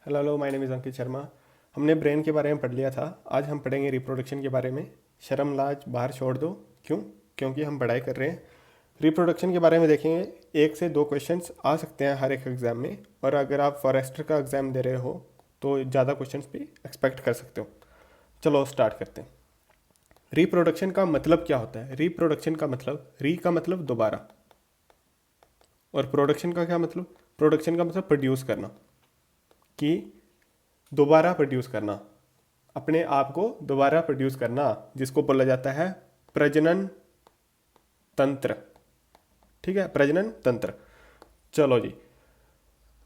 Hello my name is Ankit Sharma. हमने brain के बारे में पढ़ लिया था। आज हम पढ़ेंगे रिप्रोडक्शन के बारे में। शर्म लाज बाहर छोड़ दो। क्यों? क्योंकि हम पढ़ाई कर रहे हैं। रिप्रोडक्शन के बारे में देखेंगे। 1 से 2 क्वेश्चंस आ सकते हैं हर एक एग्ज़ाम में, और अगर आप फॉरेस्टर का एग्ज़ाम दे रहे हो तो ज़्यादा क्वेश्चंस भी एक्सपेक्ट कर सकते हो। चलो स्टार्ट करते हैं। रिप्रोडक्शन का मतलब क्या होता है? रिप्रोडक्शन का मतलब, री का मतलब दोबारा, और प्रोडक्शन का क्या मतलब? प्रोडक्शन का मतलब प्रोड्यूस करना, कि दोबारा प्रोड्यूस करना, अपने आप को दोबारा प्रोड्यूस करना, जिसको बोला जाता है प्रजनन तंत्र। ठीक है, प्रजनन तंत्र। चलो जी,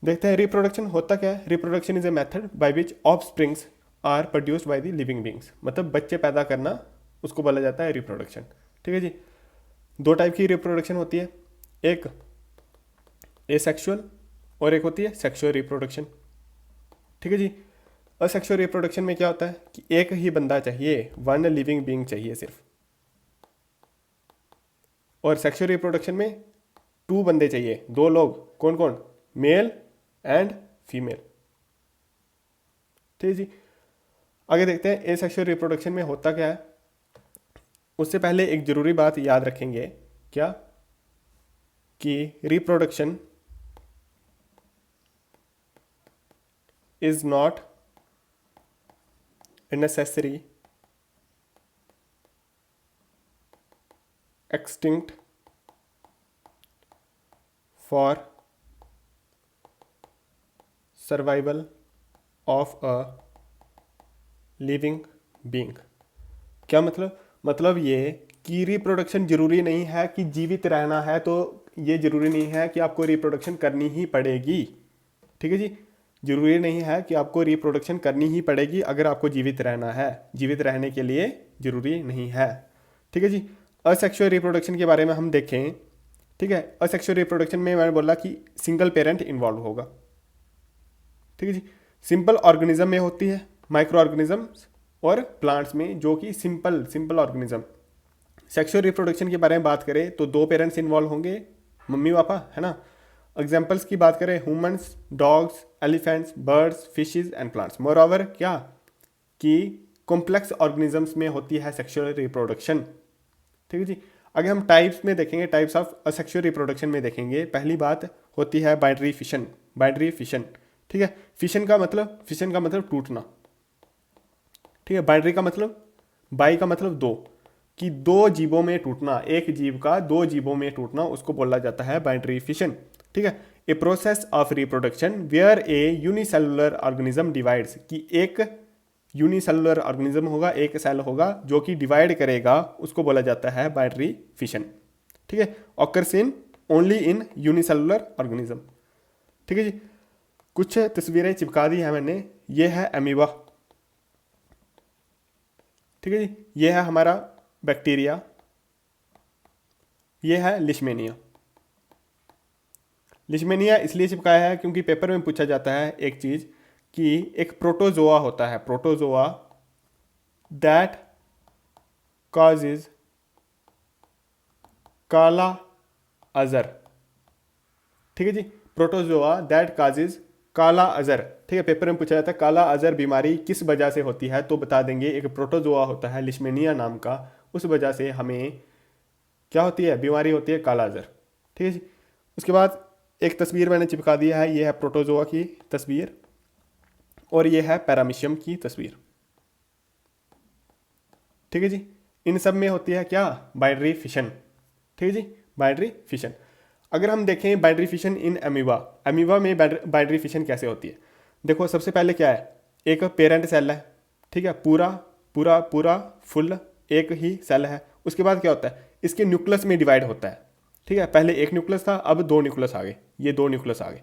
देखते हैं रिप्रोडक्शन होता क्या है। Reproduction is a method by which offsprings are produced by the living beings. मतलब बच्चे पैदा करना, उसको बोला जाता है रिप्रोडक्शन। ठीक है जी। 2 टाइप की रिप्रोडक्शन होती है, एक एसेक्सुअल और एक होती है सेक्सुअल रिप्रोडक्शन। ठीक है जी। असेक्सुअल रिप्रोडक्शन में क्या होता है कि एक ही बंदा चाहिए, 1 लिविंग बीइंग चाहिए सिर्फ। और सेक्सुअल रिप्रोडक्शन में 2 बंदे चाहिए, 2 लोग। कौन कौन? Male and female. ठीक है जी। आगे देखते हैं एसेक्सुअल रिप्रोडक्शन में होता क्या है। उससे पहले एक जरूरी बात याद रखेंगे, क्या? कि reproduction is not necessary extinct for survival of a living being। क्या मतलब? मतलब ये कि रिप्रोडक्शन जरूरी नहीं है कि जीवित रहना है तो ये जरूरी नहीं है कि आपको रिप्रोडक्शन करनी ही पड़ेगी। ठीक है जी। जरूरी नहीं है कि आपको रिप्रोडक्शन करनी ही पड़ेगी अगर आपको जीवित रहना है। जीवित रहने के लिए जरूरी नहीं है। ठीक है जी। असेक्सुअल रिप्रोडक्शन के बारे में हम देखें। ठीक है, असेक्सुअल रिप्रोडक्शन में मैंने बोला कि सिंगल पेरेंट इन्वॉल्व होगा। ठीक है जी। सिंपल ऑर्गेनिज्म में होती है, माइक्रो ऑर्गेनिजम्स और प्लांट्स में, जो कि सिंपल ऑर्गेनिज्म। सेक्सुअल रिप्रोडक्शन के बारे में बात करें तो 2 पेरेंट्स इन्वॉल्व होंगे, मम्मी पापा, है ना। एग्जाम्पल्स की बात करें, humans, dogs, elephants, birds, fishes and plants. Moreover क्या कि कॉम्प्लेक्स ऑर्गेनिजम्स में होती है सेक्सुअल रिप्रोडक्शन। ठीक है जी। अगर हम टाइप्स में देखेंगे, टाइप्स ऑफ असेक्सुअल रिप्रोडक्शन में देखेंगे, पहली बात होती है बाइनरी फिशन। बाइनरी फिशन, ठीक है। फिशन का मतलब टूटना। ठीक है। बाइनरी का मतलब, बाई का मतलब 2, कि 2 जीवों में टूटना, एक जीव का 2 जीवों में टूटना, उसको बोला जाता है बाइनरी फिशन। ठीक है। A process of reproduction where a unicellular organism divides, कि एक यूनिसेलुलर ऑर्गेनिज्म होगा, एक सेल होगा जो कि डिवाइड करेगा, उसको बोला जाता है बाइनरी फिशन। ठीक है। Occurs in only in unicellular organism. ठीक है जी। कुछ तस्वीरें चिपका दी है मैंने। ये है अमीबा। ठीक है जी। ये है हमारा बैक्टीरिया। ये है लिशमेनिया। लिशमेनिया इसलिए चिपकाया है क्योंकि पेपर में पूछा जाता है एक चीज, कि एक प्रोटोजोआ होता है, प्रोटोजोआ दैट causes काला अजर। ठीक है जी। प्रोटोजोआ दैट causes काला अजर। ठीक है, पेपर में पूछा जाता है काला अजर बीमारी किस वजह से होती है, तो बता देंगे एक प्रोटोजोआ होता है लिशमेनिया नाम का, उस वजह से हमें क्या होती है, बीमारी होती है काला अजर। ठीक है जी। उसके बाद एक तस्वीर मैंने चिपका दिया है, ये है प्रोटोजोआ की तस्वीर, और ये है पैरामीशियम की तस्वीर। ठीक है जी। इन सब में होती है क्या, बाइनरी फिशन। ठीक है जी, बाइनरी फिशन। अगर हम देखें binary fission in amoeba, amoeba में बाइनरी फिशन कैसे होती है, देखो सबसे पहले क्या है, एक पेरेंट सेल है। ठीक है, पूरा पूरा पूरा फुल एक ही सेल है। उसके बाद क्या होता है, इसके न्यूक्लियस में डिवाइड होता है। ठीक है, पहले एक न्यूक्लियस था, अब 2 न्यूक्लियस आ गए, ये 2 न्यूक्लियस आ गए।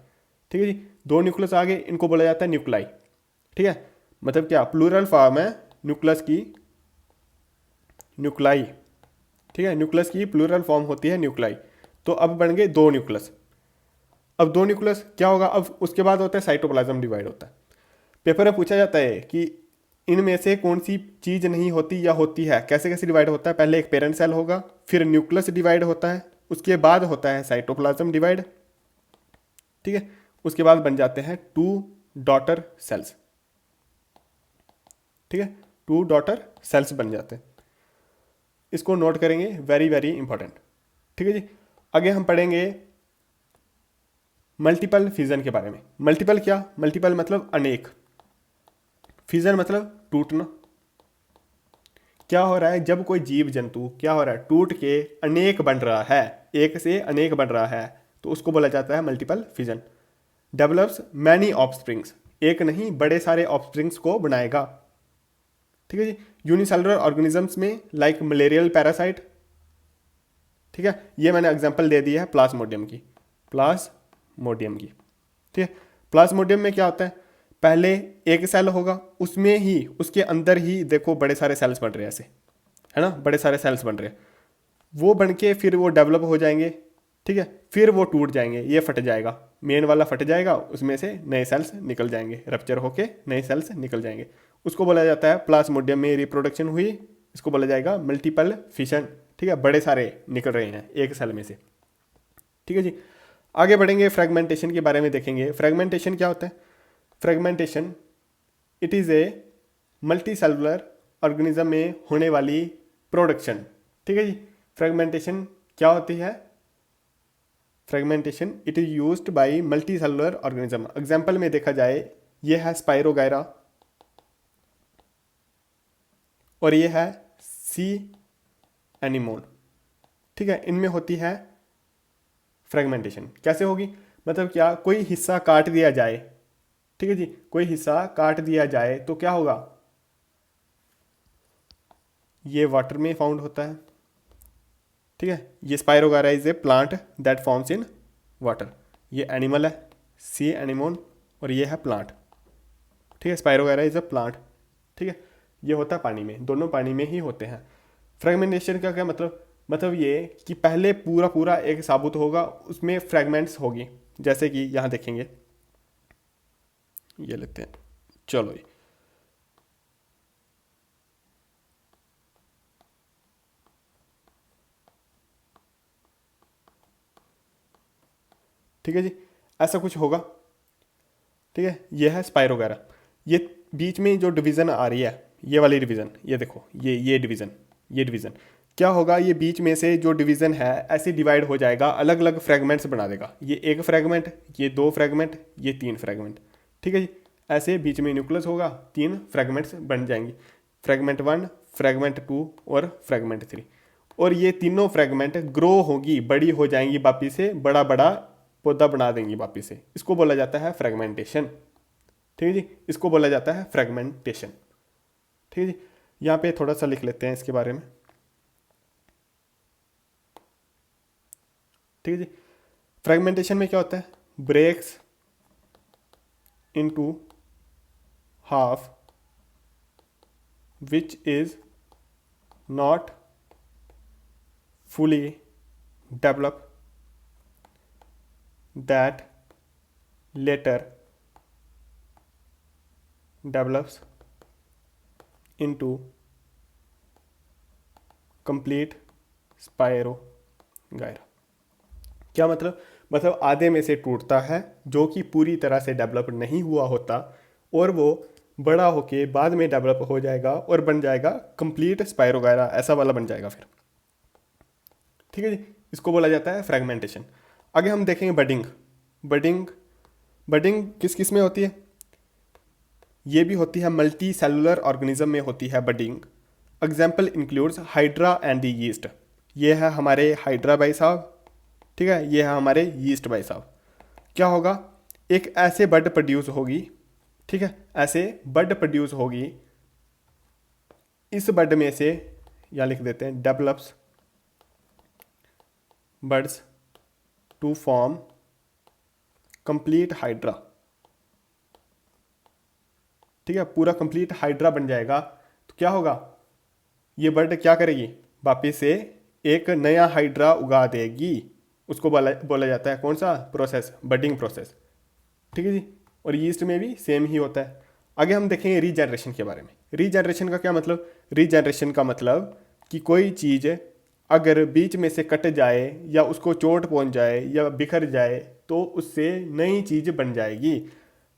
ठीक है जी, 2 न्यूक्लियस आ गए, इनको बोला जाता है न्यूक्लाई। ठीक है, मतलब क्या, प्लूरल फॉर्म है न्यूक्लियस की, न्यूक्लाई। ठीक है, न्यूक्लियस की प्लूरल फॉर्म होती है न्यूक्लाई। तो अब बन गए 2 न्यूक्लियस। अब 2 न्यूक्लियस क्या होगा, अब उसके बाद होता है साइटोप्लाज्म डिवाइड होता है। पेपर में पूछा जाता है कि इनमें से कौन सी चीज नहीं होती या होती है, कैसे कैसे डिवाइड होता है। पहले एक पेरेंट सेल होगा, फिर न्यूक्लियस डिवाइड होता है, उसके बाद होता है साइटोप्लाज्म डिवाइड। ठीक है, उसके बाद बन जाते हैं 2 डॉटर सेल्स। ठीक है, 2 डॉटर सेल्स बन जाते हैं। इसको नोट करेंगे, वेरी वेरी इंपॉर्टेंट। ठीक है जी, आगे हम पढ़ेंगे मल्टीपल फिजन के बारे में। मल्टीपल क्या? मल्टीपल मतलब अनेक, फिजन मतलब टूटना। क्या हो रहा है जब कोई जीव जंतु क्या हो रहा है, टूट के अनेक बन रहा है, एक से अनेक बन रहा है, तो उसको बोला जाता है multiple fission. Develops many offsprings, एक नहीं बड़े सारे ऑफस्प्रिंग्स को बनाएगा। ठीक है जी, यूनिसेलुलर ऑर्गेनिजम्स में लाइक मलेरियल पैरासाइट। ठीक है, ये मैंने एग्जांपल दे दी है प्लाज्मोडियम की, प्लाज्मोडियम की। ठीक है, प्लाज्मोडियम में क्या होता है, पहले एक सेल होगा, उसमें ही उसके अंदर ही देखो बड़े सारे सेल्स बन रहे हैं ऐसे, है ना, बड़े सारे सेल्स बन रहे हैं। वो बन के फिर वो डेवलप हो जाएंगे। ठीक है, फिर वो टूट जाएंगे, ये फट जाएगा, मेन वाला फट जाएगा, उसमें से नए सेल्स निकल जाएंगे, रप्चर होके नए सेल्स निकल जाएंगे। उसको बोला जाता है प्लाज्मोडियम में रिप्रोडक्शन हुई, इसको बोला जाएगा मल्टीपल फिशन। ठीक है, बड़े सारे निकल रहे हैं एक सेल में से। ठीक है जी, आगे बढ़ेंगे, फ्रेगमेंटेशन के बारे में देखेंगे। फ्रेगमेंटेशन क्या होता है? Fragmentation it is a multi cellular organism में होने वाली प्रोडक्शन। ठीक है जी, फ्रेगमेंटेशन क्या होती है? Fragmentation it is used by multi cellular organism. Example में देखा जाए, ये है स्पाइरोगायरा और ये है सी एनिमोन। ठीक है, इनमें होती है फ्रेगमेंटेशन। कैसे होगी? मतलब क्या, कोई हिस्सा काट दिया जाए, ठीक है जी, कोई हिस्सा काट दिया जाए तो क्या होगा, ये वाटर में फाउंड होता है। ठीक है, ये spirogyra is a plant that forms in water. ये एनिमल है सी एनिमोन और ये है प्लांट। ठीक है, स्पाइरोगायरा इज अ प्लांट। ठीक है, ये होता है पानी में, दोनों पानी में ही होते हैं। फ्रेगमेंटेशन का क्या मतलब? मतलब ये कि पहले पूरा पूरा एक साबुत होगा, उसमें फ्रेगमेंट्स होगी। जैसे कि यहाँ देखेंगे, ये लेते हैं, चलो ये ठीक है जी, ऐसा कुछ होगा। ठीक है, ये है स्पाइरोगायरा। ये बीच में जो डिवीज़न आ रही है, ये वाली डिवीज़न, ये देखो, ये डिवीज़न, ये डिवीज़न क्या होगा, ये बीच में से जो डिवीज़न है ऐसे डिवाइड हो जाएगा, अलग अलग फ्रेगमेंट्स बना देगा। ये एक फ्रेगमेंट, ये 2 फ्रेगमेंट, ये 3 फ्रेगमेंट। ठीक है जी, ऐसे बीच में न्यूक्लियस होगा, 3 फ्रेगमेंट्स बन जाएंगी, फ्रेगमेंट 1, फ्रेगमेंट 2 और फ्रेगमेंट 3। और ये तीनों फ्रेगमेंट ग्रो होगी, बड़ी हो जाएंगी, वापिस से बड़ा बड़ा पौधा बना देंगी वापिस से। इसको बोला जाता है फ्रेगमेंटेशन। ठीक है जी, इसको बोला जाता है फ्रेगमेंटेशन। ठीक है जी, यहाँ पे थोड़ा सा लिख लेते हैं इसके बारे में। ठीक है जी, फ्रेगमेंटेशन में क्या होता है, breaks into half which is not fully develop that later develops into complete spirogyra. क्या मतलब? मतलब आधे में से टूटता है जो कि पूरी तरह से डेवलप नहीं हुआ होता, और वो बड़ा होके बाद में डेवलप हो जाएगा और बन जाएगा कंप्लीट स्पाइरोगायरा, ऐसा वाला बन जाएगा फिर। ठीक है जी, इसको बोला जाता है फ्रेगमेंटेशन। आगे हम देखेंगे बडिंग। बडिंग बडिंग किस किस में होती है? ये भी होती है मल्टी सेलुलर ऑर्गेनिज्म में होती है budding. Example includes hydra and the yeast. ये है हमारे हाइड्रा भाई साहब, ठीक है, ये है हमारे यीस्ट भाई साहब। क्या होगा, एक ऐसे बड प्रोड्यूस होगी, ठीक है, ऐसे बड प्रोड्यूस होगी, इस बड में से, या लिख देते हैं, develops buds to form complete hydra. ठीक है, पूरा कंप्लीट हाइड्रा बन जाएगा। तो क्या होगा, ये बर्ड क्या करेगी, वापिस से एक नया हाइड्रा उगा देगी। उसको बोला जाता है कौन सा प्रोसेस, बडिंग प्रोसेस। ठीक है जी, और यीस्ट में भी सेम ही होता है। आगे हम देखेंगे रीजनरेशन के बारे में। रीजनरेशन का क्या मतलब? रीजनरेशन का मतलब कि कोई चीज़ अगर बीच में से कट जाए या उसको चोट पहुंच जाए या बिखर जाए तो उससे नई चीज़ बन जाएगी।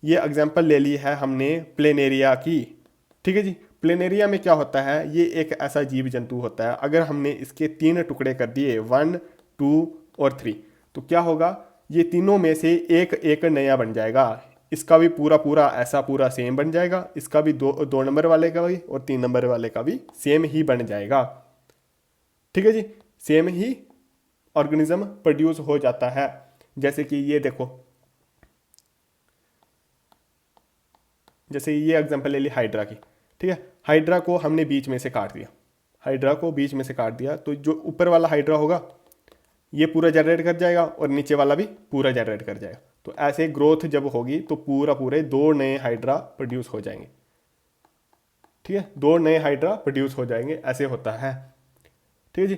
ये एग्जाम्पल ले ली है हमने प्लेनेरिया की। ठीक है जी। प्लेनेरिया में क्या होता है, ये एक ऐसा जीव जंतु होता है, अगर हमने इसके 3 टुकड़े कर दिए 1, 2 और 3, तो क्या होगा, ये तीनों में से एक एक नया बन जाएगा। इसका भी पूरा पूरा ऐसा पूरा सेम बन जाएगा, इसका भी 2 नंबर वाले का भी और 3 नंबर वाले का भी सेम ही बन जाएगा। ठीक है जी। सेम ही ऑर्गेनिज्म प्रोड्यूस हो जाता है। जैसे कि ये देखो, जैसे ये एग्जांपल ले ली हाइड्रा की। ठीक है, हाइड्रा को हमने बीच में से काट दिया, हाइड्रा को बीच में से काट दिया, तो जो ऊपर वाला हाइड्रा होगा ये पूरा जनरेट कर जाएगा और नीचे वाला भी पूरा जनरेट कर जाएगा। तो ऐसे ग्रोथ जब होगी तो पूरे 2 नए हाइड्रा प्रोड्यूस हो जाएंगे। ठीक है, 2 नए हाइड्रा प्रोड्यूस हो जाएंगे, ऐसे होता है। ठीक है जी।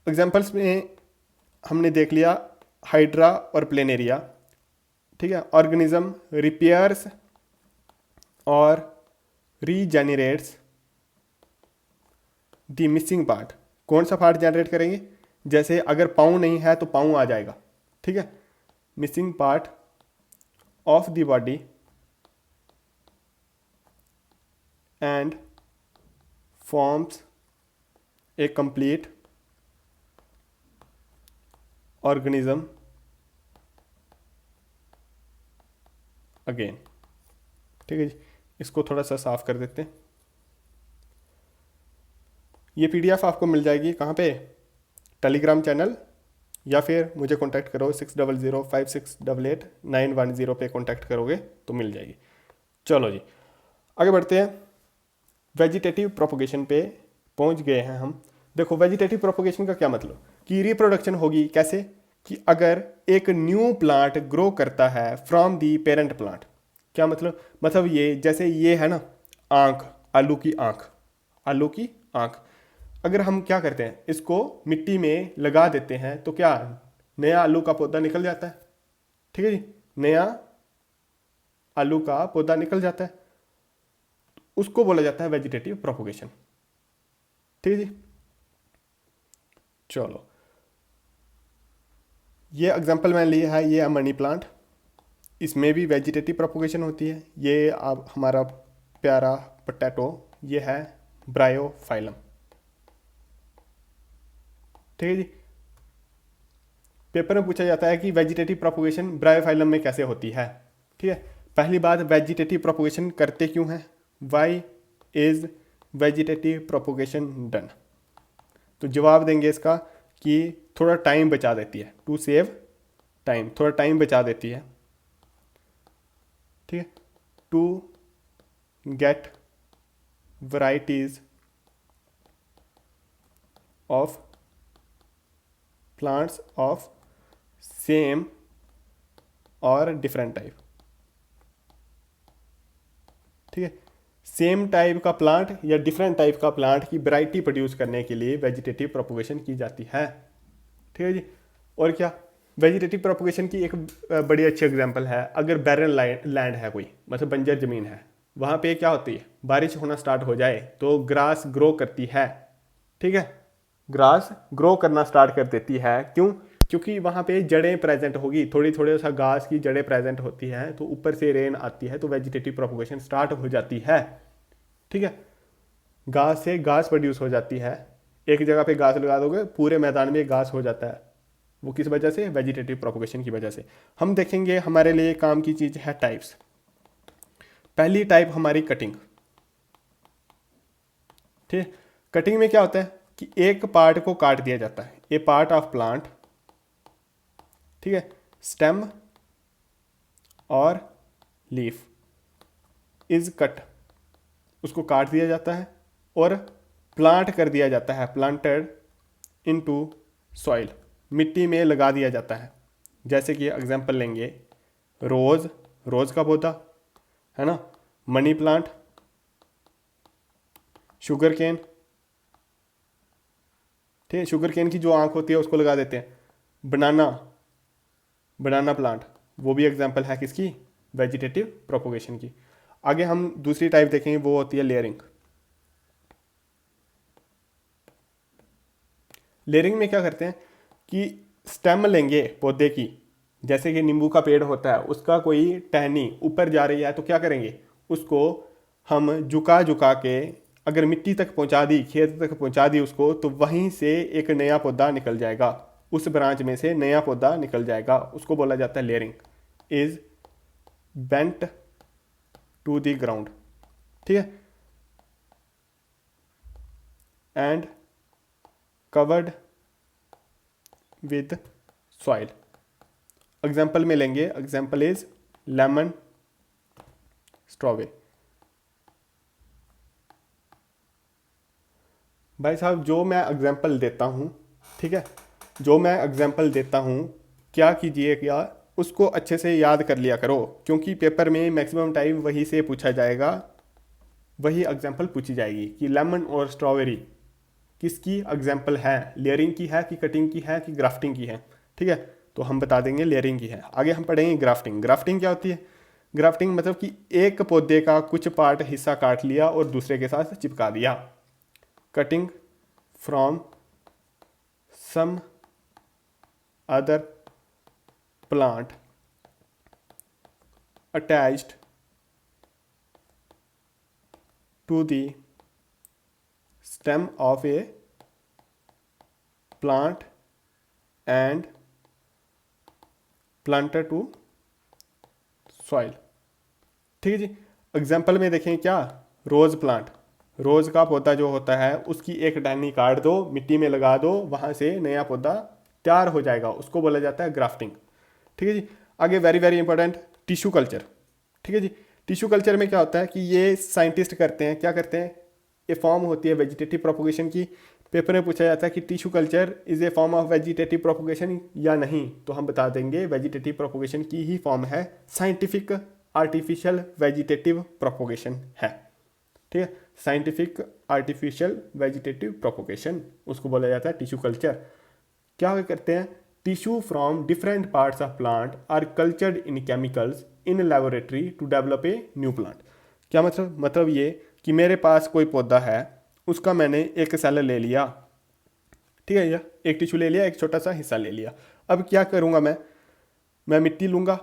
एग्जाम्पल्स में हमने देख लिया हाइड्रा और प्लेनेरिया। ठीक है, ऑर्गेनिज्म रिपेयर्स और रीजेनरेट्स द मिसिंग पार्ट। कौन सा पार्ट जनरेट करेंगे, जैसे अगर पाँव नहीं है तो पाँव आ जाएगा। ठीक है, missing part of the body and forms a complete organism again. ठीक है जी, इसको थोड़ा सा साफ कर देते हैं। ये पीडीएफ आपको मिल जाएगी कहाँ पे, टेलीग्राम चैनल, या फिर मुझे कांटेक्ट करो 6005688910 पे कांटेक्ट करोगे तो मिल जाएगी। चलो जी, आगे बढ़ते हैं। वेजिटेटिव प्रोपोगेशन पे पहुंच गए हैं हम। देखो वेजिटेटिव प्रोपोगेशन का क्या मतलब, कि रिप्रोडक्शन होगी कैसे, कि अगर एक न्यू प्लांट ग्रो करता है फ्रॉम दी पेरेंट प्लांट। क्या मतलब ये जैसे ये है ना आँख, आलू की आँख, आलू की आँख, अगर हम क्या करते हैं इसको मिट्टी में लगा देते हैं तो क्या नया आलू का पौधा निकल जाता है। ठीक है जी, नया आलू का पौधा निकल जाता है, उसको बोला जाता है वेजिटेटिव प्रोपोगेशन। ठीक है जी। चलो, ये एग्जांपल मैंने लिया है, ये मनी प्लांट, इसमें भी वेजिटेटिव प्रोपोगेशन होती है। ये अब हमारा प्यारा पोटैटो, ये है ब्रायोफाइलम। ठीक है जी। पेपर में पूछा जाता है कि वेजिटेटिव प्रोपोगेशन ब्रायोफाइलम में कैसे होती है। ठीक है, पहली बात, वेजिटेटिव प्रोपोगेशन करते क्यों हैं, why is vegetative propagation done. तो जवाब देंगे इसका कि थोड़ा टाइम बचा देती है, टू सेव टाइम, थोड़ा टाइम बचा देती है। ठीक है, to get varieties of plants of same और डिफरेंट टाइप। ठीक है, सेम टाइप का प्लांट या डिफरेंट टाइप का प्लांट की वैरायटी प्रोड्यूस करने के लिए वेजिटेटिव प्रोपोगेशन की जाती है। ठीक है जी। और क्या, वेजिटेटिव प्रोपोगेशन की एक बड़ी अच्छी एग्जांपल है, अगर बैरन लैंड है कोई, मतलब बंजर ज़मीन है, वहाँ पे क्या होती है, बारिश होना स्टार्ट हो जाए तो ग्रास ग्रो करती है। ठीक है, ग्रास ग्रो करना स्टार्ट कर देती है, क्यों, क्योंकि वहाँ पे जड़ें प्रेजेंट होगी, थोड़ी थोड़ी सा घास की जड़ें प्रेजेंट होती हैं, तो ऊपर से रेन आती है तो वेजिटेटिव प्रोपोगेशन स्टार्ट हो जाती है। ठीक है, घास से घास प्रोड्यूस हो जाती है, एक जगह पे घास लगा दोगे पूरे मैदान में घास हो जाता है, वो किस वजह से, वेजिटेटिव प्रोपोगेशन की वजह से। हम देखेंगे हमारे लिए काम की चीज़ है टाइप्स। पहली टाइप हमारी कटिंग। ठीक है, कटिंग में क्या होता है कि एक पार्ट को काट दिया जाता है, ए पार्ट ऑफ प्लांट, ठीक है, स्टेम और लीफ इज कट, उसको काट दिया जाता है और प्लांट कर दिया जाता है, प्लांटेड इनटू सॉइल, मिट्टी में लगा दिया जाता है। जैसे कि एग्जांपल लेंगे रोज़, रोज़ का पौधा है ना, मनी प्लांट, शुगर केन, ठीक है, शुगर केन की जो आँख होती है उसको लगा देते हैं। बनाना, बनाना प्लांट, वो भी एग्जांपल है किसकी, वेजिटेटिव प्रोपोगेशन की। आगे हम दूसरी टाइप देखेंगे, वो होती है लेयरिंग। लेयरिंग में क्या करते हैं कि स्टेम लेंगे पौधे की, जैसे कि नींबू का पेड़ होता है, उसका कोई टहनी ऊपर जा रही है तो क्या करेंगे, उसको हम झुका झुका के अगर मिट्टी तक पहुंचा दी, खेत तक पहुंचा दी उसको, तो वहीं से एक नया पौधा निकल जाएगा, उस ब्रांच में से नया पौधा निकल जाएगा। उसको बोला जाता है layering. Is bent to the ground, ठीक है, and covered with soil. Example में लेंगे, एग्जाम्पल इज लेमन स्ट्रॉबेरी। भाई साहब जो मैं एग्जाम्पल देता हूँ, ठीक है, जो मैं एग्जाम्पल देता हूँ, क्या कीजिए, क्या उसको अच्छे से याद कर लिया करो, क्योंकि पेपर में मैक्सिमम टाइम वही से पूछा जाएगा, वही एग्जाम्पल पूछी जाएगी कि लेमन और स्ट्रॉबेरी किसकी एग्जाम्पल है, लेयरिंग की है कि कटिंग की है कि ग्राफ्टिंग की है, ठीक है। तो हम बता देंगे लेयरिंग की है। आगे हम पढ़ेंगे ग्राफ्टिंग। ग्राफ्टिंग क्या होती है? ग्राफ्टिंग मतलब कि एक पौधे का कुछ पार्ट हिस्सा काट लिया और दूसरे के साथ चिपका दिया। Cutting from some other plant attached to the stem of a plant and planter to soil, ठीक है जी। एग्जाम्पल में देखें क्या, रोज़ प्लांट, रोज़ का पौधा जो होता है उसकी एक टहनी काट दो, मिट्टी में लगा दो, वहाँ से नया पौधा तैयार हो जाएगा, उसको बोला जाता है ग्राफ्टिंग, ठीक है जी। आगे very very important, tissue culture, ठीक है जी। टिश्यू कल्चर में क्या होता है कि ये साइंटिस्ट करते हैं, क्या करते हैं, ये फॉर्म होती है वेजिटेटिव प्रोपोगेशन की। पेपर में पूछा जाता है कि tissue culture is a form of vegetative propagation या नहीं, तो हम बता देंगे वेजिटेटिव प्रोपोगेशन की ही फॉर्म है, साइंटिफिक आर्टिफिशियल वेजिटेटिव प्रोपोगेशन है, ठीक है। साइंटिफिक आर्टिफिशियल वेजिटेटिव प्रोपोगेशन उसको बोला जाता है टिश्यू कल्चर। क्या करते हैं, tissue from different parts of plant are cultured in chemicals in laboratory to develop a new plant. क्या मतलब ये कि मेरे पास कोई पौधा है, उसका मैंने एक सेल ले लिया, ठीक है, या एक टिश्यू ले लिया, एक छोटा सा हिस्सा ले लिया। अब क्या करूँगा मैं मिट्टी लूँगा,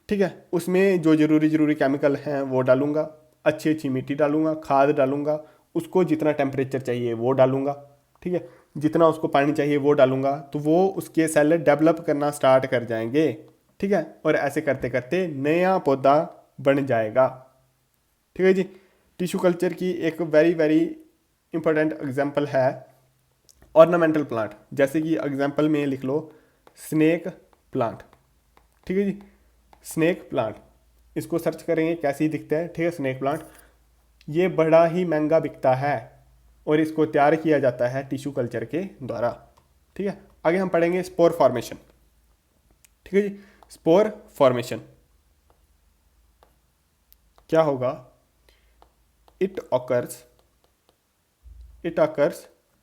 ठीक है, उसमें जो ज़रूरी केमिकल हैं वो डालूंगा, अच्छी अच्छी मिट्टी डालूंगा, खाद डालूंगा, उसको जितना टेम्परेचर चाहिए वो डालूंगा, ठीक है, जितना उसको पानी चाहिए वो डालूंगा, तो वो उसके सेल डेवलप करना स्टार्ट कर जाएंगे, ठीक है, और ऐसे करते करते नया पौधा बन जाएगा, ठीक है जी। टिश्यू कल्चर की एक वेरी वेरी इंपॉर्टेंट एग्जांपल है ऑर्नामेंटल प्लांट, जैसे कि एग्जांपल में लिख लो स्नेक प्लांट, ठीक है जी। स्नेक प्लांट, इसको सर्च करेंगे कैसे दिखता है, ठीक है। स्नेक प्लांट ये बड़ा ही महंगा बिकता है और इसको तैयार किया जाता है टिश्यू कल्चर के द्वारा, ठीक है। आगे हम पढ़ेंगे स्पोर फॉर्मेशन, ठीक है जी। स्पोर फॉर्मेशन क्या होगा, it occurs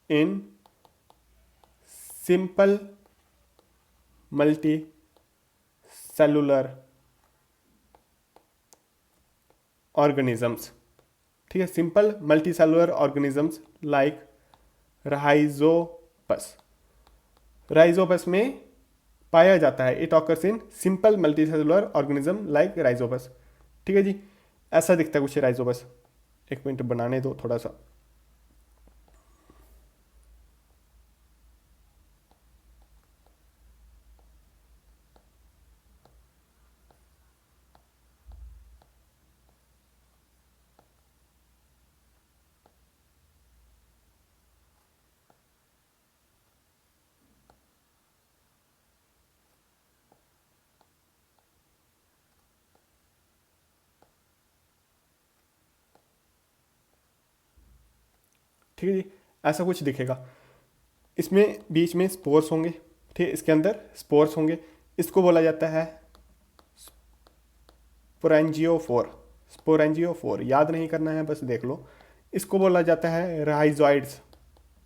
in simple multi cellular organisms, ठीक है, simple multi cellular organisms like Rhizopus. Rhizopus में पाया जाता है, it occurs in simple multi cellular organism like Rhizopus, ठीक है जी। ऐसा दिखता है कुछ राइजोपस, एक मिनट बनाने दो थोड़ा सा। ठीक है जी, ऐसा कुछ दिखेगा, इसमें बीच में स्पोर्स होंगे, ठीक है, इसके अंदर स्पोर्स होंगे, इसको बोला जाता है स्पोरेंजियोफोर। स्पोरेंजियोफोर याद नहीं करना है, बस देख लो। इसको बोला जाता है राइजॉइड्स,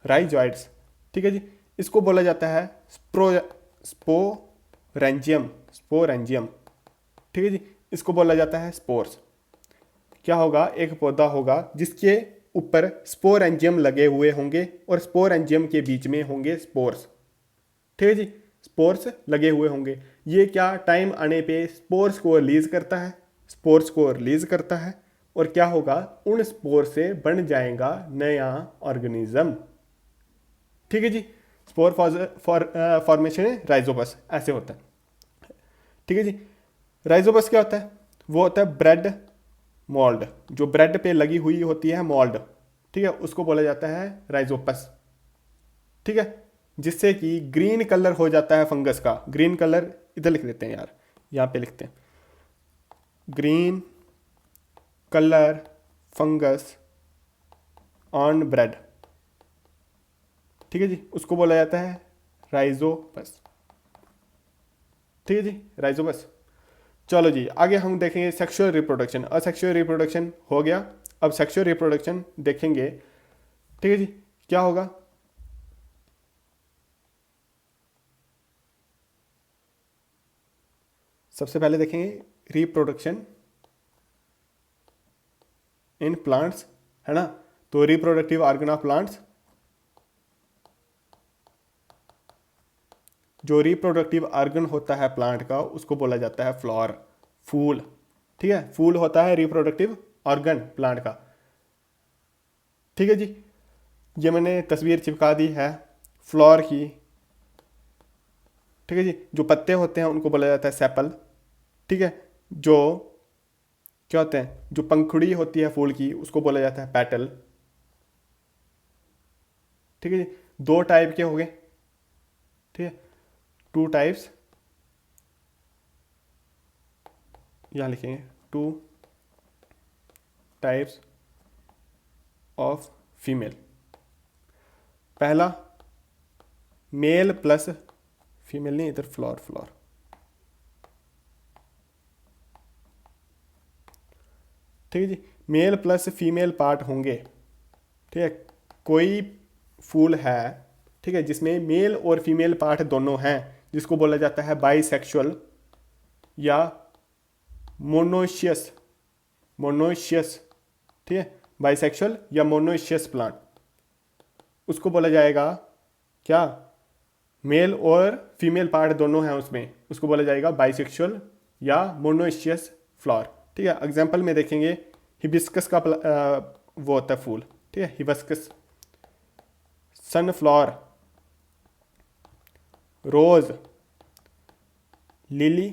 राइजॉइड्स, ठीक है जी। इसको बोला जाता है स्पोरेंजियम, स्पोरेंजियम, ठीक है जी। इसको बोला जाता है स्पोर्स। क्या होगा, एक पौधा होगा जिसके ऊपर स्पोरेंजियम लगे हुए होंगे और स्पोरेंजियम के बीच में होंगे स्पोर्स, ठीक है जी। स्पोर्स लगे हुए होंगे। ये क्या टाइम आने पे स्पोर्स को रिलीज करता है, स्पोर्स को रिलीज करता है, और क्या होगा, उन स्पोर से बन जाएगा नया ऑर्गेनिज्म। ठीक है जी, स्पोर फॉर्मेशन राइजोपस ऐसे होता है। ठीक है जी, राइजोपस क्या होता है, वो होता है ब्रेड मोल्ड, जो ब्रेड पे लगी हुई होती है मोल्ड, ठीक है, उसको बोला जाता है राइजोपस। ठीक है, जिससे कि ग्रीन कलर हो जाता है फंगस का। ग्रीन कलर इधर लिख देते हैं यार, यहाँ पे लिखते हैं, green colour fungus on bread. ठीक है जी, उसको बोला जाता है राइजोपस। ठीक है जी, राइजोपस। चलो जी, आगे हम देखेंगे सेक्सुअल रिप्रोडक्शन। असेक्सुअल रिप्रोडक्शन हो गया, अब सेक्सुअल रिप्रोडक्शन देखेंगे। ठीक है जी, क्या होगा, सबसे पहले देखेंगे रिप्रोडक्शन इन प्लांट्स, है ना। तो रिप्रोडक्टिव ऑर्गन ऑफ प्लांट्स, जो रिप्रोडक्टिव ऑर्गन होता है प्लांट का उसको बोला जाता है फ्लावर, फूल। ठीक है, फूल होता है रिप्रोडक्टिव ऑर्गन प्लांट का। ठीक है जी, ये मैंने तस्वीर चिपका दी है फ्लावर की। ठीक है जी, जो पत्ते होते हैं उनको बोला जाता है सेपल। ठीक है, जो क्या होते हैं, जो पंखुड़ी होती है फूल की उसको बोला जाता है पेटल। ठीक है जी, दो टाइप के हो गए। ठीक है, टू टाइप्स, यहाँ लिखेंगे टू टाइप्स ऑफ फीमेल। पहला मेल प्लस फीमेल, नहीं इधर फ्लोर फ्लोर। ठीक है जी, मेल प्लस फीमेल पार्ट होंगे। ठीक है, कोई फूल है, ठीक है, जिसमें मेल और फीमेल पार्ट दोनों हैं, जिसको बोला जाता है बाइसेक्सुअल या मोनोशियस। मोनोशियस, ठीक है, बाइसेक्सुअल या मोनोशियस प्लांट, उसको बोला जाएगा क्या, मेल और फीमेल पार्ट दोनों हैं उसमें, उसको बोला जाएगा बाइसेक्सुअल या मोनोशियस फ्लावर। ठीक है, एग्जाम्पल में देखेंगे हिबिस्कस का वो होता है फूल। ठीक है, hibiscus, sunflower, rose, lily,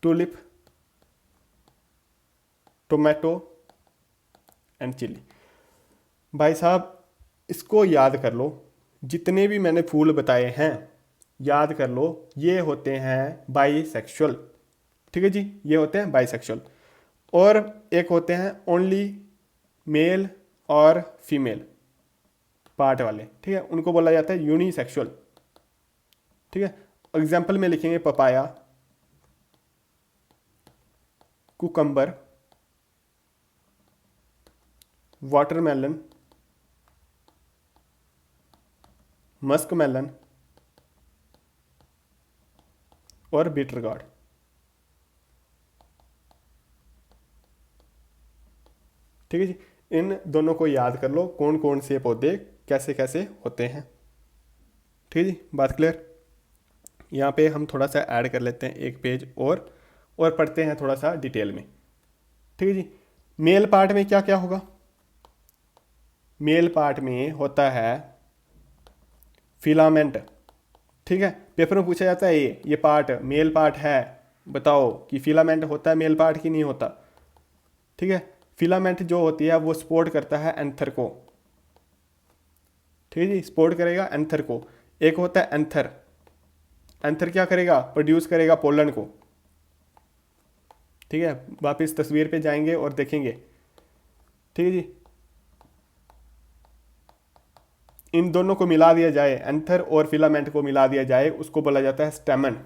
tulip, tomato and chili. भाई साहब इसको याद कर लो, जितने भी मैंने फूल बताए हैं याद कर लो, ये होते हैं बाइसेक्सुअल। ठीक है जी, ये होते हैं बाइसेक्सुअल। और एक होते हैं ओनली मेल और फीमेल पार्ट वाले। ठीक है, उनको बोला जाता है यूनिसेक्सुअल। ठीक है, एग्जाम्पल में लिखेंगे papaya, cucumber, watermelon, musk melon और बीटर गार्ड। ठीक है जी, इन दोनों को याद कर लो, कौन कौन से पौधे कैसे कैसे होते हैं। ठीक है जी, बात क्लियर। यहाँ पे हम थोड़ा सा ऐड कर लेते हैं एक पेज और पढ़ते हैं थोड़ा सा डिटेल में। ठीक है जी, मेल पार्ट में क्या क्या होगा, मेल पार्ट में होता है फिलामेंट। ठीक है, पेपर में पूछा जाता है ये पार्ट मेल पार्ट है, बताओ कि फिलामेंट होता है मेल पार्ट की नहीं होता। ठीक है, फिलामेंट जो होती है वो सपोर्ट करता है एंथर को। ठीक है जी, सपोर्ट करेगा एंथर को। एक होता है एंथर, एंथर क्या करेगा, प्रोड्यूस करेगा पोलन को। ठीक है, वापिस तस्वीर पे जाएंगे और देखेंगे। ठीक है जी, इन दोनों को मिला दिया जाए, एंथर और फिलामेंट को मिला दिया जाए, उसको बोला जाता है स्टेमन।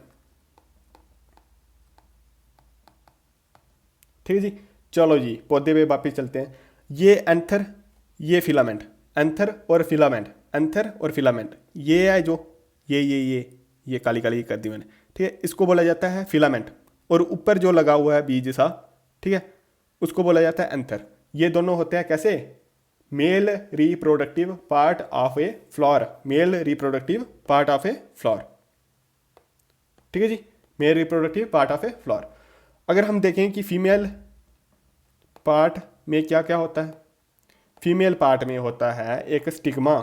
ठीक है जी, चलो जी पौधे पे वापिस चलते हैं। ये एंथर, ये फिलामेंट, एंथर और फिलामेंट, एंथर और फिलामेंट, ये है जो ये काली काली कर दी मैंने। ठीक है, इसको बोला जाता है फिलामेंट, और ऊपर जो लगा हुआ है बीज सा, ठीक है, उसको बोला जाता है एंथर। ये दोनों होते हैं कैसे, male reproductive part of a flower, male reproductive part of a flower. ठीक है जी, male reproductive part of a flower. अगर हम देखें कि फीमेल पार्ट में क्या क्या होता है, फीमेल पार्ट में होता है एक स्टिग्मा।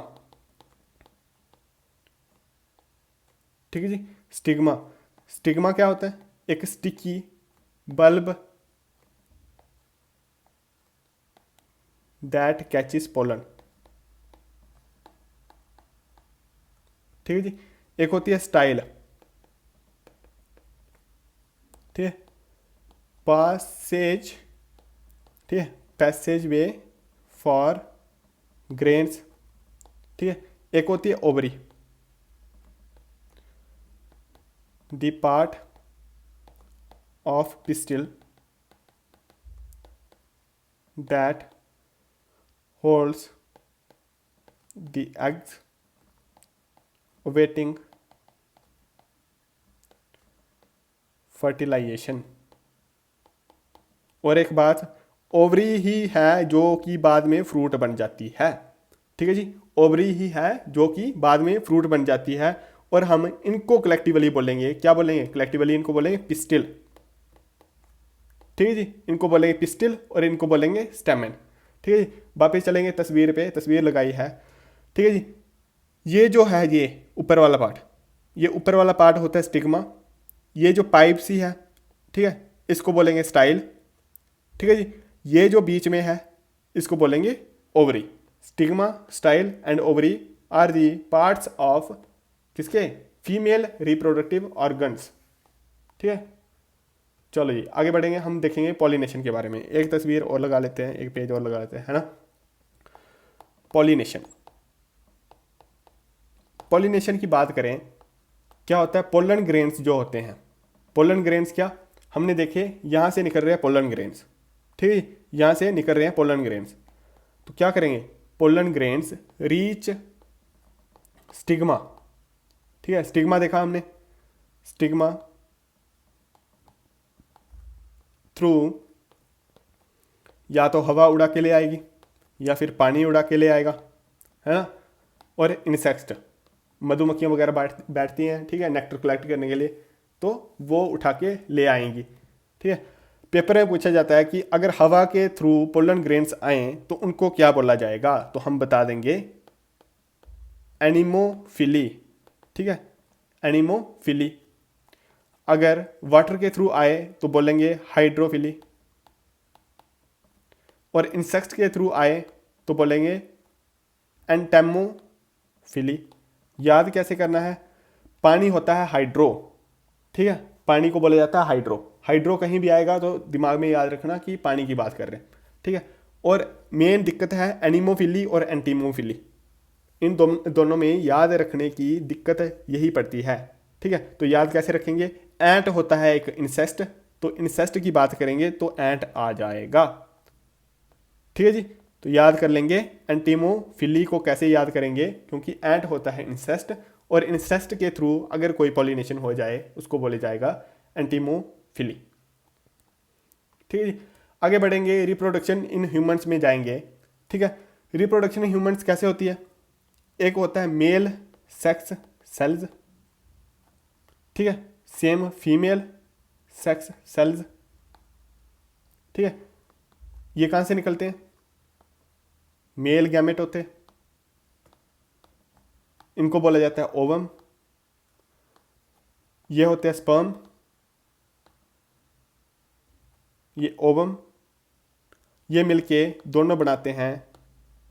ठीक है जी, स्टिग्मा, स्टिग्मा क्या होता है, एक sticky bulb that catches pollen. ठीक है जी, एक होती है स्टाइल, ठीक है, पासेज, ठीक है, पैसेज वे फॉर ग्रेन्स। ठीक है, एक होती है ovary, the part of pistil that holds the eggs awaiting fertilization. और एक बात, ओवरी ही है जो कि बाद में फ्रूट बन जाती है। ठीक है जी, ओवरी ही है जो कि बाद में फ्रूट बन जाती है। और हम इनको कलेक्टिवली बोलेंगे, क्या बोलेंगे कलेक्टिवली, इनको बोलेंगे पिस्टिल। ठीक है जी, इनको बोलेंगे पिस्टिल और इनको बोलेंगे स्टेमन। ठीक है जी, वापस चलेंगे तस्वीर पे, तस्वीर लगाई है। ठीक है जी, ये जो है ये ऊपर वाला पार्ट, ये ऊपर वाला पार्ट होता है स्टिग्मा। ये जो पाइप सी है, ठीक है, इसको बोलेंगे स्टाइल। ठीक है जी, ये जो बीच में है इसको बोलेंगे ovary. Stigma, style and ovary are the parts of किसके, फीमेल रिप्रोडक्टिव ऑर्गन्स। ठीक है, चलो जी आगे बढ़ेंगे, हम देखेंगे पॉलिनेशन के बारे में। एक तस्वीर और लगा लेते हैं, एक पेज और लगा लेते हैं, है ना। पॉलिनेशन, पॉलिनेशन की बात करें, क्या होता है, पोलन ग्रेन्स जो होते हैं, पोलन ग्रेन्स क्या हमने देखे, यहाँ से निकल रहे हैं पोलन ग्रेन्स। ठीक है, यहाँ से निकल रहे हैं पोलन ग्रेन्स। तो क्या करेंगे, पोलन ग्रेन्स रीच स्टिग्मा। ठीक है, स्टिग्मा देखा हमने, स्टिग्मा थ्रू या तो हवा उड़ा के ले आएगी या फिर पानी उड़ा के ले आएगा, है ना। और इंसेक्ट, मधुमक्खियाँ वगैरह बैठती हैं, ठीक है, नेक्टर कलेक्ट करने के लिए, तो वो उठा के ले आएंगी। ठीक है, पेपर में पूछा जाता है कि अगर हवा के थ्रू पोलन ग्रेन्स आए तो उनको क्या बोला जाएगा, तो हम बता देंगे एनिमोफिली। ठीक है, एनिमोफिली। अगर वाटर के थ्रू आए तो बोलेंगे हाइड्रोफिली, और इंसेक्ट के थ्रू आए तो बोलेंगे एंटेमोफिली। याद कैसे करना है, पानी होता है हाइड्रो। ठीक है, पानी को बोला जाता है हाइड्रो। हाइड्रो कहीं भी आएगा तो दिमाग में याद रखना कि पानी की बात कर रहे हैं। ठीक है, और मेन दिक्कत है एनिमोफिली और एंटीमोफिली, इन दोनों में याद रखने की दिक्कत यही पड़ती है। ठीक है, तो याद कैसे रखेंगे, एंट होता है एक इंसेस्ट, तो इंसेस्ट की बात करेंगे तो एंट आ जाएगा। ठीक है जी, तो याद कर लेंगे एंटीमोफिली को कैसे याद करेंगे, क्योंकि एंट होता है इंसेस्ट, और इंसेस्ट के थ्रू अगर कोई पॉलिनेशन हो जाए उसको बोले जाएगा एंटीमोफिली। ठीक है जी, आगे बढ़ेंगे, रिप्रोडक्शन इन ह्यूमंस में जाएंगे। ठीक है, रिप्रोडक्शन इन ह्यूमंस कैसे होती है, एक होता है मेल सेक्स सेल्स, ठीक है, सेम फीमेल सेक्स सेल्स। ठीक है, ये कहाँ से निकलते हैं, मेल गैमेट होते हैं, इनको बोला जाता है ओवम। ये होते हैं स्पर्म, ये ओवम, ये मिलके दोनों बनाते हैं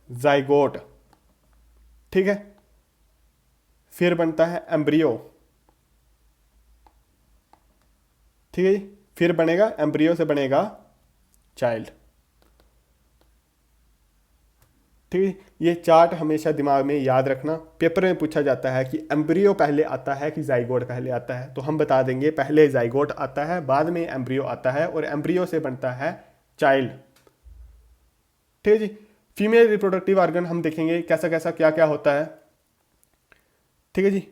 जाइगोट। ठीक है, फिर बनता है एम्ब्रियो। ठीक है जी, फिर बनेगा एम्ब्रियो से बनेगा चाइल्ड। ठीक है, ये चार्ट हमेशा दिमाग में याद रखना। पेपर में पूछा जाता है कि एम्ब्रियो पहले आता है कि जाइगोट पहले आता है, तो हम बता देंगे पहले जाइगोट आता है, बाद में एम्ब्रियो आता है, और एम्ब्रियो से बनता है चाइल्ड। ठीक है जी, फीमेल रिप्रोडक्टिव ऑर्गन हम देखेंगे कैसा कैसा क्या क्या होता है। ठीक है जी,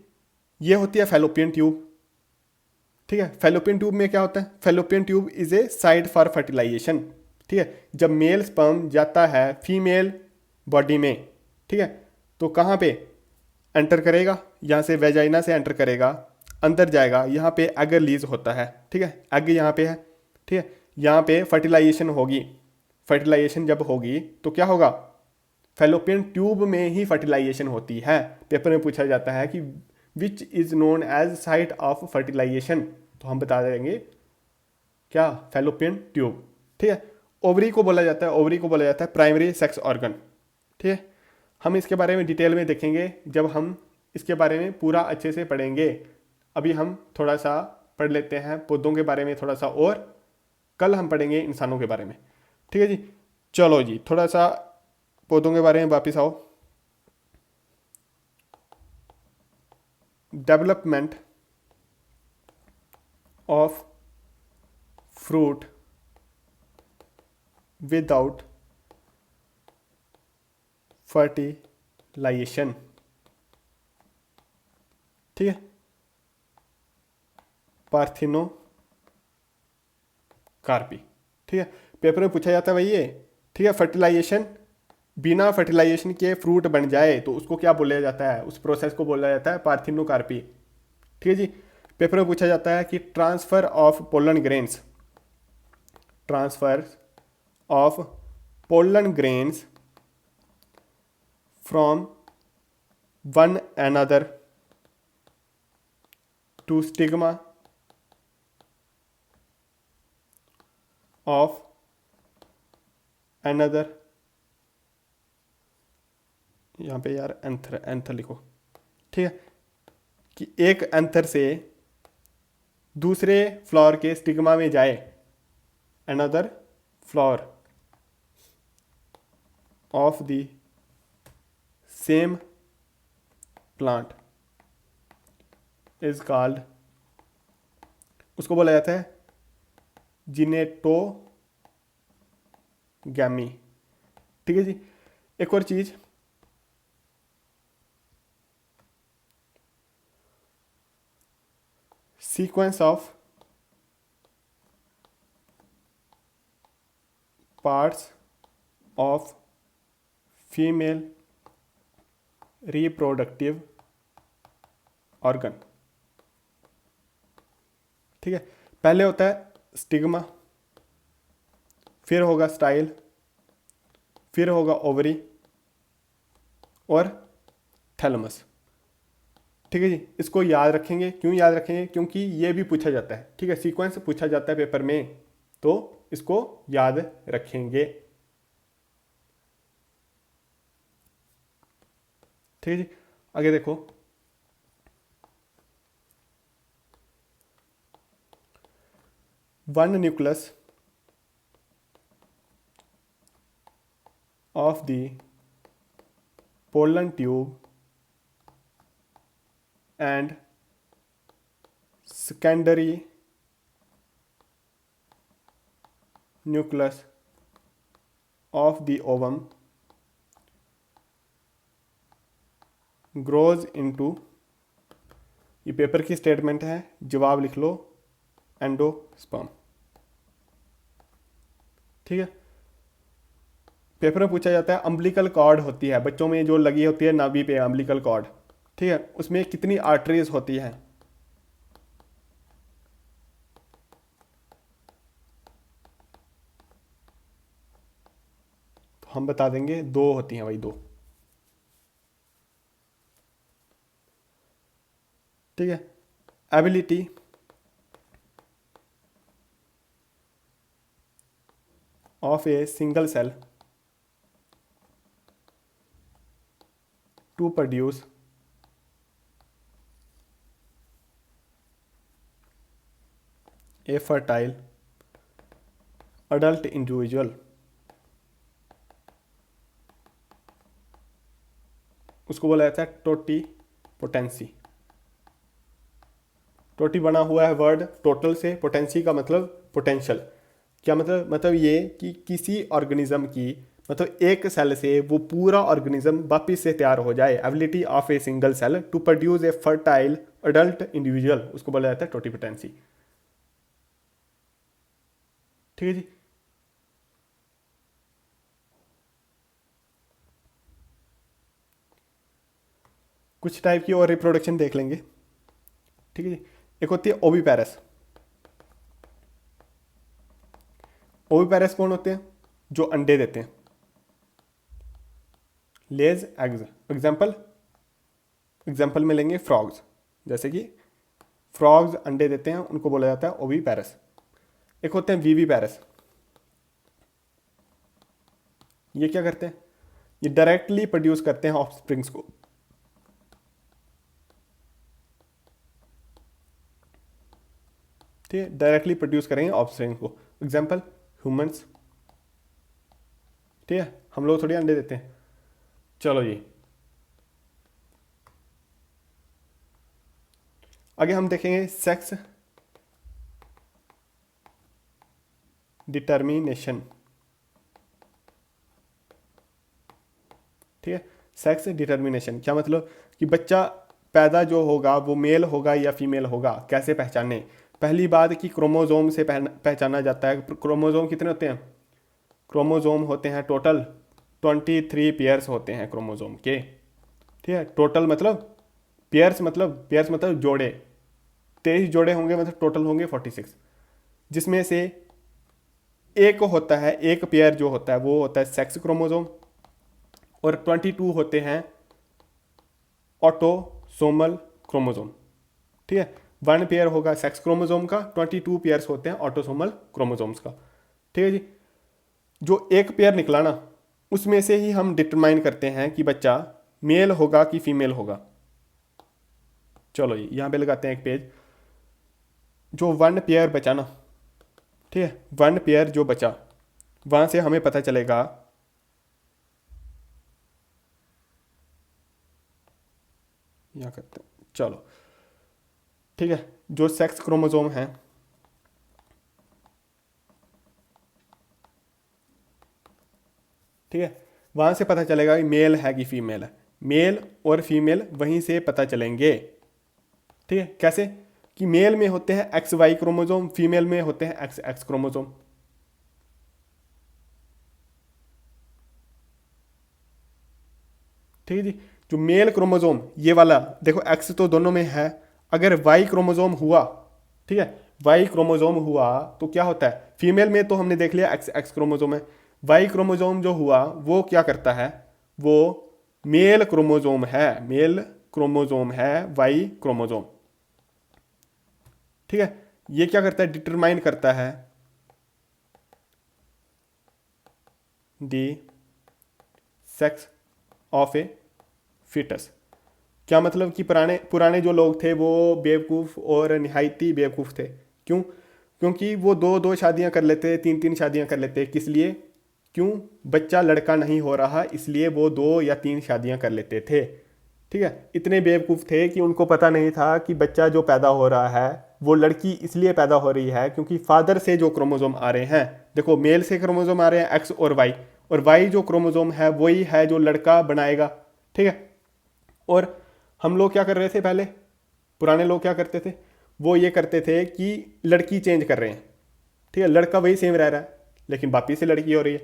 ये होती है फैलोपियन ट्यूब। ठीक है, फैलोपियन ट्यूब में क्या होता है, fallopian tube is a site for fertilization. ठीक है, जब मेल स्पर्म जाता है फीमेल बॉडी में, ठीक है। तो कहाँ पे एंटर करेगा, यहाँ से वेजाइना से एंटर करेगा, अंदर जाएगा, यहाँ पे एग रिलीज होता है, ठीक है, एग यहाँ पे है, ठीक है। यहाँ पे फर्टिलाइजेशन होगी, फर्टिलाइजेशन जब होगी तो क्या होगा, फैलोपियन ट्यूब में ही फर्टिलाइजेशन होती है। पेपर में पूछा जाता है कि which is known as site of fertilization, तो हम बता देंगे क्या, फैलोपियन ट्यूब, ठीक है। ओवरी को बोला जाता है, ओवरी को बोला जाता है प्राइमरी सेक्स ऑर्गन, ठीक है। हम इसके बारे में डिटेल में देखेंगे जब हम इसके बारे में पूरा अच्छे से पढ़ेंगे। अभी हम थोड़ा सा पढ़ लेते हैं पौधों के बारे में थोड़ा सा, और कल हम पढ़ेंगे इंसानों के बारे में, ठीक है जी। चलो जी, थोड़ा सा पौधों के बारे में वापस आओ। Development of fruit without fertilization, ठीक है, पार्थिनोकार्पी, ठीक है। पेपर में पूछा जाता है भाई ये, ठीक है। फर्टिलाइजेशन, बिना फर्टिलाइजेशन के फ्रूट बन जाए तो उसको क्या बोला जाता है, उस प्रोसेस को बोला जाता है पार्थिनोकार्पी, ठीक है जी। पेपर में पूछा जाता है कि transfer of pollen grains, transfer of pollen grains from one another to stigma of another, यहाँ पे यार एंथर, एंथर लिखो, ठीक है, कि एक एंथर से दूसरे फ्लावर के स्टिग्मा में जाए, another flower of the same plant is called, उसको बोला जाता है जिनेटोगैमी, ठीक है जी। एक और चीज, sequence of parts of female reproductive organ, ठीक है। पहले होता है स्टिग्मा, फिर होगा स्टाइल, फिर होगा ओवरी और थैलमस, ठीक है जी। इसको याद रखेंगे, क्यों याद रखेंगे, क्योंकि ये भी पूछा जाता है, ठीक है, सीक्वेंस पूछा जाता है पेपर में, तो इसको याद रखेंगे, ठीक है जी। आगे देखो, one nucleus of the pollen tube and secondary nucleus of the ovum grows into, ये पेपर की स्टेटमेंट है, जवाब लिख लो, एंडोस्पर्म, ठीक है। पेपर में पूछा जाता है अम्बिलिकल कॉर्ड होती है, बच्चों में जो लगी होती है नाभि पे अम्बिलिकल कॉर्ड, ठीक है, उसमें कितनी आर्टरीज होती हैं, तो हम बता देंगे 2 होती हैं भाई, 2, ठीक है। Ability of a single cell to produce a fertile adult individual, उसको बोला जाता है टोटी पोटेंसी। टोटी बना हुआ है वर्ड टोटल से, पोटेंसी का मतलब पोटेंशियल, क्या मतलब ये कि किसी ऑर्गेनिज्म की, मतलब एक सेल से वो पूरा ऑर्गेनिज्म वापिस से तैयार हो जाए, ability of a single cell to produce a fertile adult individual, उसको बोला जाता है टोटिपोटेंसी, ठीक है जी। कुछ टाइप की और रिप्रोडक्शन देख लेंगे, ठीक है जी। एक होती है ओविपेरस। ओविपेरस कौन होते हैं? जो अंडे देते हैं, लेज एग्स। एग्जाम्पल में लेंगे फ्रॉग्स, जैसे कि फ्रॉग्स अंडे देते हैं, उनको बोला जाता है ओविपेरस। एक होते हैं वीवीपेरस। ये क्या करते हैं? ये डायरेक्टली प्रोड्यूस करते हैं ऑफस्प्रिंग्स को। ठीक है, डायरेक्टली प्रोड्यूस करेंगे ऑफस्प्रिंग को। Example humans. ठीक है, हम लोग थोड़ी अंडे देते हैं। चलो जी, आगे हम देखेंगे सेक्स डिटर्मिनेशन। ठीक है, सेक्स डिटर्मिनेशन क्या मतलब? कि बच्चा पैदा जो होगा वो मेल होगा या फीमेल होगा, कैसे पहचाने? पहली बात कि क्रोमोजोम से पहचाना जाता है। क्रोमोजोम कितने होते हैं? क्रोमोजोम होते हैं टोटल 23 पेयर्स होते हैं क्रोमोजोम के। ठीक है, टोटल मतलब पेयर्स मतलब जोड़े। 23 जोड़े होंगे मतलब टोटल होंगे 46, जिसमें से एक होता है, एक पेयर जो होता है वो होता है सेक्स क्रोमोजोम, और 22 होते हैं ऑटोसोमल क्रोमोजोम। ठीक है, 1 पेयर होगा सेक्स क्रोमोजोम का, 22 पेयर्स होते हैं ऑटोसोमल क्रोमोजोम्स का। ठीक है जी, जो एक पेयर निकला ना, उसमें से ही हम डिटरमाइन करते हैं कि बच्चा मेल होगा कि फीमेल होगा। चलो जी, यहाँ पे लगाते हैं एक पेज। जो 1 पेयर बचा ना, ठीक है, 1 पेयर जो बचा, वहाँ से हमें पता चलेगा यहाँ करते हैं, चलो ठीक है, जो सेक्स क्रोमोजोम है, ठीक है, वहाँ से पता चलेगा कि मेल है कि फीमेल है। मेल और फीमेल वहीं से पता चलेंगे। ठीक है, कैसे? कि मेल में होते हैं एक्स वाई क्रोमोजोम, फीमेल में होते हैं एक्स एक्स क्रोमोजोम। ठीक है जी, जो मेल क्रोमोजोम ये वाला देखो, एक्स तो दोनों में है। अगर वाई क्रोमोजोम हुआ, ठीक है, वाई क्रोमोजोम हुआ तो क्या होता है? फीमेल में तो हमने देख लिया एक्स एक्स क्रोमोजोम है। वाई क्रोमोजोम जो हुआ वो क्या करता है? वो मेल क्रोमोजोम है, मेल क्रोमोजोम है वाई क्रोमोजोम। ठीक है, ये क्या करता है? डिटरमाइन करता है दी सेक्स ऑफ ए फिटस। क्या मतलब? कि पुराने पुराने जो लोग थे वो बेवकूफ़ और निहायती बेवकूफ़ थे। क्यों? क्योंकि वो दो दो शादियां कर लेते, तीन तीन शादियां कर लेते। किस लिए? क्यों? बच्चा लड़का नहीं हो रहा इसलिए वो 2 या 3 शादियां कर लेते थे। ठीक है, इतने बेवकूफ़ थे कि उनको पता नहीं था कि बच्चा जो पैदा हो रहा है वो लड़की इसलिए पैदा हो रही है क्योंकि फादर से जो क्रोमोजोम आ रहे हैं, देखो मेल से क्रोमोजोम आ रहे हैं एक्स और वाई जो क्रोमोजोम है वही है जो लड़का बनाएगा। ठीक है, और हम लोग क्या कर रहे थे पहले? पुराने लोग क्या करते थे? वो ये करते थे कि लड़की चेंज कर रहे हैं। ठीक है, लड़का वही सेम रह रहा है लेकिन बापी से लड़की हो रही है।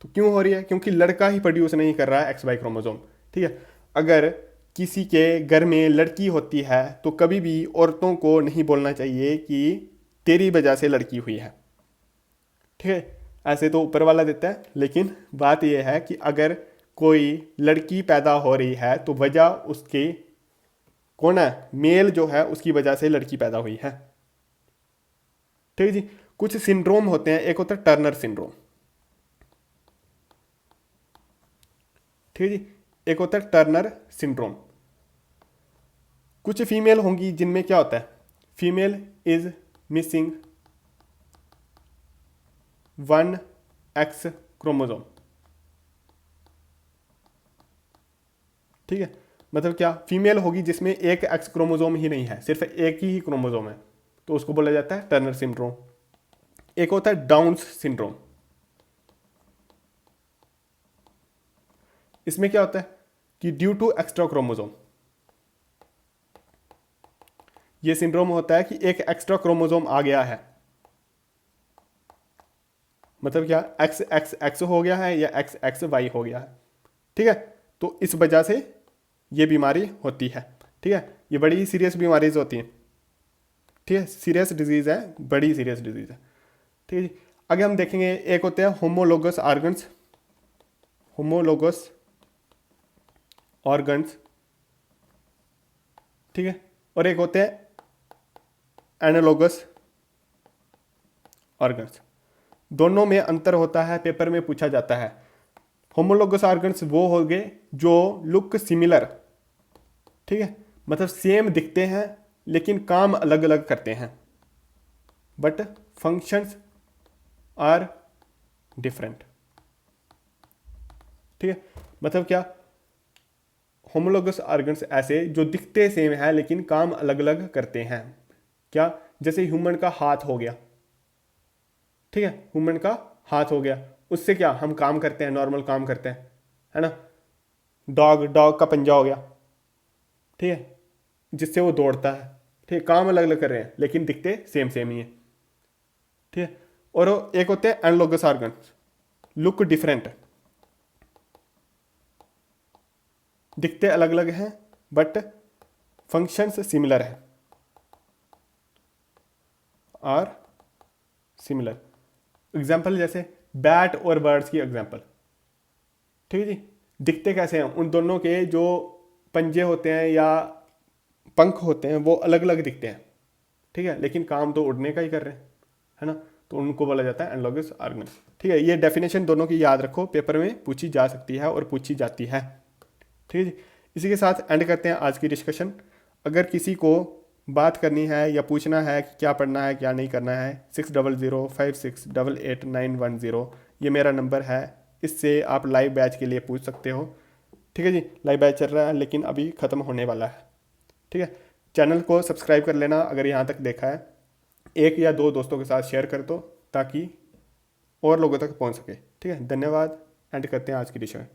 तो क्यों हो रही है? क्योंकि लड़का ही प्रोड्यूस नहीं कर रहा है एक्स वाई क्रोमोजोम। ठीक है, अगर किसी के घर में लड़की होती है तो कभी भी औरतों को नहीं बोलना चाहिए कि तेरी वजह से लड़की हुई है। ठीक है, ऐसे तो ऊपर वाला देता है, लेकिन बात यह है कि अगर कोई लड़की पैदा हो रही है तो वजह उसकी कौन है? मेल जो है उसकी वजह से लड़की पैदा हुई है। ठीक है जी, कुछ सिंड्रोम होते हैं। एक होता है टर्नर सिंड्रोम। ठीक है जी, एक होता है टर्नर सिंड्रोम। कुछ फीमेल होंगी जिनमें क्या होता है? Female is missing 1 x chromosome. ठीक है, मतलब क्या? फीमेल होगी जिसमें एक एक्स क्रोमोजोम ही नहीं है, सिर्फ एक ही क्रोमोजोम है, तो उसको बोला जाता है टर्नर सिंड्रोम। एक होता है डाउन्स सिंड्रोम। इसमें क्या होता है कि ड्यू टू एक्स्ट्रा क्रोमोजोम, ये सिंड्रोम होता है कि एक एक्स्ट्रा क्रोमोजोम आ गया है। मतलब क्या? एक्स एक्स एक्स हो गया है या एक्स एक्स वाई हो गया है। ठीक है, तो इस वजह से ये बीमारी होती है। ठीक है, ये बड़ी सीरियस बीमारीज होती हैं। ठीक है, सीरियस डिजीज़ है, बड़ी सीरियस डिजीज़ है। ठीक है जी। आगे हम देखेंगे, एक होते हैं होमोलोगस ऑर्गन्स, होमोलोगस ऑर्गन्स, ठीक है, और एक होते हैं एनालोगस ऑर्गन्स। दोनों में अंतर होता है, पेपर में पूछा जाता है। होमोलोगस ऑर्गन्स वो हो गए जो लुक सिमिलर, ठीक है, मतलब सेम दिखते हैं लेकिन काम अलग अलग करते हैं, बट फंक्शंस आर डिफरेंट। ठीक है, मतलब क्या, होमोलोगस ऑर्गन्स ऐसे जो दिखते सेम है लेकिन काम अलग अलग करते हैं। क्या, जैसे ह्यूमन का हाथ हो गया, ठीक है, ह्यूमन का हाथ हो गया, उससे क्या हम काम करते हैं, नॉर्मल काम करते हैं, है ना। डॉग का पंजा हो गया, ठीक है, जिससे वो दौड़ता है। ठीक है, काम अलग अलग कर रहे हैं लेकिन दिखते सेम सेम ही है। ठीक है, और एक होते हैं एनालोगस ऑर्गन्स, लुक डिफरेंट, दिखते अलग अलग हैं बट फंक्शंस सिमिलर है, आर सिमिलर। एग्जाम्पल जैसे बैट और बर्ड्स की एग्जाम्पल। ठीक है जी, दिखते कैसे हैं, उन दोनों के जो पंजे होते हैं या पंख होते हैं वो अलग अलग दिखते हैं, ठीक है, लेकिन काम तो उड़ने का ही कर रहे हैं, है ना, तो उनको बोला जाता है एनालॉगस ऑर्गन्स। ठीक है, ये डेफिनेशन दोनों की याद रखो, पेपर में पूछी जा सकती है और पूछी जाती है। ठीक है जी, इसी के साथ एंड करते हैं आज की डिस्कशन। अगर किसी को बात करनी है या पूछना है कि क्या पढ़ना है क्या नहीं करना है, 6005688910 ये मेरा नंबर है, इससे आप लाइव बैच के लिए पूछ सकते हो। ठीक है जी, लाइव बैच चल रहा है लेकिन अभी ख़त्म होने वाला है। ठीक है, चैनल को सब्सक्राइब कर लेना अगर यहाँ तक देखा है, एक या दो दोस्तों के साथ शेयर कर दो ताकि और लोगों तक पहुँच सके। ठीक है, धन्यवाद, एंड करते हैं आज की डिस्कशन।